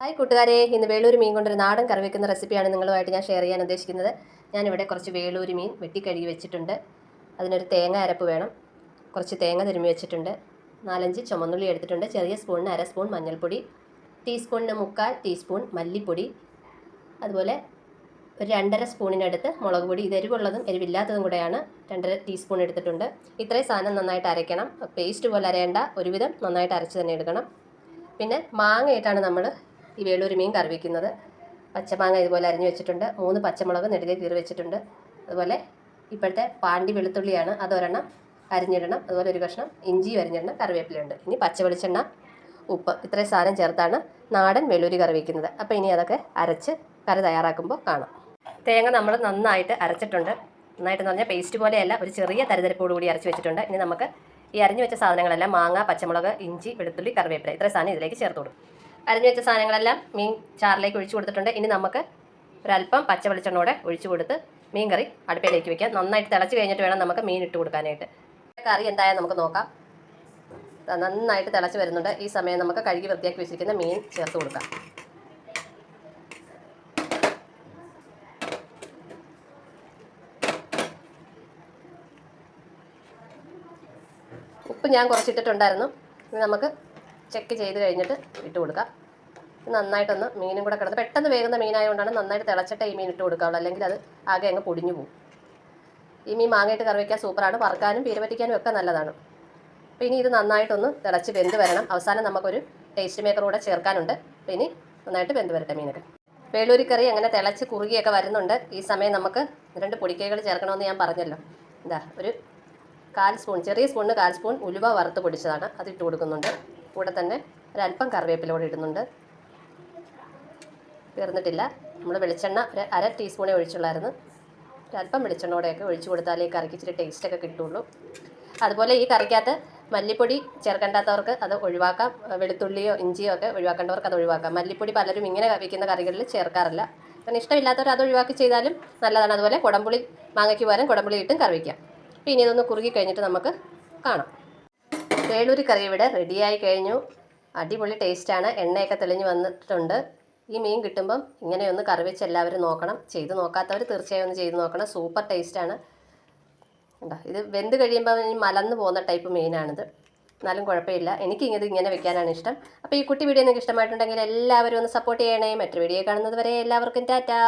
Hi കൂട്ടുകാരെ, ഇന്ന് വേളൂരി മീൻ കൊണ്ടൊരു നാടൻ കറി വെക്കുന്ന റെസിപ്പിയാണ് നിങ്ങളുമായിട്ട് ഞാൻ ഷെയർ ചെയ്യാൻ ഉദ്ദേശിക്കുന്നത്. ഞാനിവിടെ കുറച്ച് വേളൂരി മീൻ വെട്ടിക്കഴുകി വെച്ചിട്ടുണ്ട്. അതിനൊരു തേങ്ങ അരപ്പ് വേണം. കുറച്ച് തേങ്ങ തിരുമ്മി വെച്ചിട്ടുണ്ട്. 4-5 ചുമന്നുള്ളി എടുത്തിട്ടുണ്ട്. ചെറിയ സ്പൂണിന് 1/2 സ്പൂൺ മഞ്ഞൾപ്പൊടി, ടീസ്പൂണിന് 1/4 ടീസ്പൂൺ മല്ലിപ്പൊടി, അതുപോലെ ഒരു 2.5 സ്പൂണിനടുത്ത് മുളക് പൊടി. ഇത് എരിവുള്ളതും എരിവില്ലാത്തതും കൂടെയാണ്. 2.5 ടീസ്പൂൺ എടുത്തിട്ടുണ്ട്. ഇത്രയും സാധനം നന്നായിട്ട് അരയ്ക്കണം. പേസ്റ്റ് പോലെ അരയേണ്ട, ഒരുവിധം നന്നായിട്ട് അരച്ച് തന്നെ എടുക്കണം. പിന്നെ മാങ്ങയിട്ടാണ് നമ്മൾ ഈ വേളൂരി മീൻ കറി വയ്ക്കുന്നത്. പച്ചമാങ്ങ ഇതുപോലെ അരിഞ്ഞു വെച്ചിട്ടുണ്ട്. 3 പച്ചമുളക് നെടുകെ കീറി വെച്ചിട്ടുണ്ട്. അതുപോലെ ഇപ്പോഴത്തെ പാണ്ടി വെളുത്തുള്ളിയാണ്, അതൊരെണ്ണം അരിഞ്ഞിടണം. അതുപോലെ ഒരു കഷ്ണം ഇഞ്ചി അരിഞ്ഞിടണം. കറിവേപ്പിലുണ്ട്. ഇനി പച്ച വെളിച്ചെണ്ണ, ഉപ്പ്, ഇത്രയും സാധനം ചേർത്താണ് നാടൻ വെളൂരി കറി വയ്ക്കുന്നത്. അപ്പോൾ ഇനി അതൊക്കെ അരച്ച് കറി തയ്യാറാക്കുമ്പോൾ കാണാം. തേങ്ങ നമ്മൾ നന്നായിട്ട് അരച്ചിട്ടുണ്ട്. നന്നായിട്ടെന്ന് പറഞ്ഞാൽ പേസ്റ്റ് പോലെയല്ല, ഒരു ചെറിയ തരിതരിപ്പോടുകൂടി അരച്ച് വെച്ചിട്ടുണ്ട്. ഇനി നമുക്ക് ഈ അരിഞ്ഞു വെച്ച സാധനങ്ങളെല്ലാം മാങ്ങ, പച്ചമുളക്, ഇഞ്ചി, വെളുത്തുള്ളി, കറിവേപ്പില, ഇത്രയും സാധനം ഇതിലേക്ക് ചേർത്ത് കൊടുക്കും. അരിഞ്ഞു വെച്ച സാധനങ്ങളെല്ലാം മീൻ ചാറിലേക്ക് ഒഴിച്ചു കൊടുത്തിട്ടുണ്ട്. ഇനി നമുക്ക് ഒരല്പം പച്ച വെളിച്ചെണ്ണയോടെ ഒഴിച്ചു കൊടുത്ത് മീൻ കറി അടുപ്പിലേക്ക് വെക്കാം. നന്നായിട്ട് തിളച്ച് കഴിഞ്ഞിട്ട് വേണം നമുക്ക് മീൻ ഇട്ട് കൊടുക്കാനായിട്ട്. കറി എന്തായാലും നമുക്ക് നോക്കാം. നന്നായിട്ട് തിളച്ച് വരുന്നുണ്ട്. ഈ സമയം നമുക്ക് കഴുകി വൃത്തിയാക്കി വെച്ചിരിക്കുന്ന മീൻ ചേർത്ത് കൊടുക്കാം. ഉപ്പ് ഞാൻ കുറച്ചിട്ടിട്ടുണ്ടായിരുന്നു. ഇനി നമുക്ക് ചെക്ക് ചെയ്ത് കഴിഞ്ഞിട്ട് ഇട്ട് കൊടുക്കാം. നന്നായിട്ടൊന്ന് മീനും കൂടെ കിടന്ന് പെട്ടെന്ന് വേകുന്ന മീനായതുകൊണ്ടാണ് നന്നായിട്ട് തിളച്ചിട്ട് ഈ മീൻ ഇട്ട് കൊടുക്കാവുള്ളൂ. അല്ലെങ്കിൽ അത് ആകെ അങ്ങ് പൊടിഞ്ഞു പോകും. ഈ മീൻ മാങ്ങയിട്ട് കറി വയ്ക്കാൻ സൂപ്പറാണ്. വറുക്കാനും പീര പറ്റിക്കാനും ഒക്കെ നല്ലതാണ്. അപ്പോൾ ഇനി ഇത് നന്നായിട്ടൊന്ന് തിളച്ച് വെന്ത് വരണം. അവസാനം നമുക്കൊരു ടേസ്റ്റ് മേക്കർ കൂടെ ചേർക്കാനുണ്ട്. അപ്പോൾ ഇനി നന്നായിട്ട് വെന്ത് വരട്ടെ മീനൊക്കെ. വേളൂരി കറി അങ്ങനെ തിളച്ച് കുറുകിയൊക്കെ വരുന്നുണ്ട്. ഈ സമയം നമുക്ക് 2 പൊടിക്കൈകൾ ചേർക്കണമെന്ന് ഞാൻ പറഞ്ഞല്ലോ. ഒരു 1/4 സ്പൂൺ, ചെറിയ സ്പൂണിന് 1/4 സ്പൂൺ ഉലുവ വറുത്ത് പൊടിച്ചതാണ്, അത് ഇട്ട് കൊടുക്കുന്നുണ്ട്. കൂടെ തന്നെ ഒരല്പം കറിവേപ്പിലോടെ ഇടുന്നുണ്ട്. തീർന്നിട്ടില്ല. നമ്മൾ വെളിച്ചെണ്ണ ഒരു 1/2 ടീസ്പൂണേ ഒഴിച്ചുള്ളായിരുന്നു. ഒരല്പം വെളിച്ചെണ്ണയോടെയൊക്കെ ഒഴിച്ചു കൊടുത്താലേ ഈ കറിക്ക് ഇച്ചിരി ടേസ്റ്റൊക്കെ കിട്ടുള്ളൂ. അതുപോലെ ഈ കറിക്കകത്ത് മല്ലിപ്പൊടി ചേർക്കേണ്ടാത്തവർക്ക് അത് ഒഴിവാക്കാം. വെളുത്തുള്ളിയോ ഇഞ്ചിയോ ഒക്കെ ഒഴിവാക്കേണ്ടവർക്ക് അത് ഒഴിവാക്കാം. മല്ലിപ്പൊടി പലരും ഇങ്ങനെ വയ്ക്കുന്ന കറികളിൽ ചേർക്കാറില്ല. കാരണം ഇഷ്ടമില്ലാത്തവർ അത് ഒഴിവാക്കി ചെയ്താലും നല്ലതാണ്. അതുപോലെ കുടംപുളി, മാങ്ങയ്ക്ക് പകരം കുടംപുളി ഇട്ടും കറി വയ്ക്കാം. അപ്പോൾ ഇനി ഇതൊന്ന് കുറുകി കഴിഞ്ഞിട്ട് നമുക്ക് കാണാം. വേളൂരി കറി ഇവിടെ റെഡിയായി കഴിഞ്ഞു. അടിപൊളി ടേസ്റ്റാണ്. എണ്ണയൊക്കെ തെളിഞ്ഞ് വന്നിട്ടുണ്ട്. ഈ മീൻ കിട്ടുമ്പം ഇങ്ങനെയൊന്ന് കറി വെച്ച് എല്ലാവരും നോക്കണം. ചെയ്ത് നോക്കാത്തവർ തീർച്ചയായും ഒന്ന് ചെയ്ത് നോക്കണം. സൂപ്പർ ടേസ്റ്റാണ്. ഇത് വെന്ത് കഴിയുമ്പോൾ മലന്ന് പോകുന്ന ടൈപ്പ് മീനാണിത്. എന്നാലും കുഴപ്പമില്ല. എനിക്കിത് ഇങ്ങനെ വെക്കാനാണ് ഇഷ്ടം. അപ്പോൾ ഈ കുട്ടി വീഡിയോ നിങ്ങൾക്ക് ഇഷ്ടമായിട്ടുണ്ടെങ്കിൽ എല്ലാവരും ഒന്ന് സപ്പോർട്ട് ചെയ്യണേ. മറ്റൊരു വീഡിയോ കാണുന്നത് വരെ എല്ലാവർക്കും ടാറ്റാ.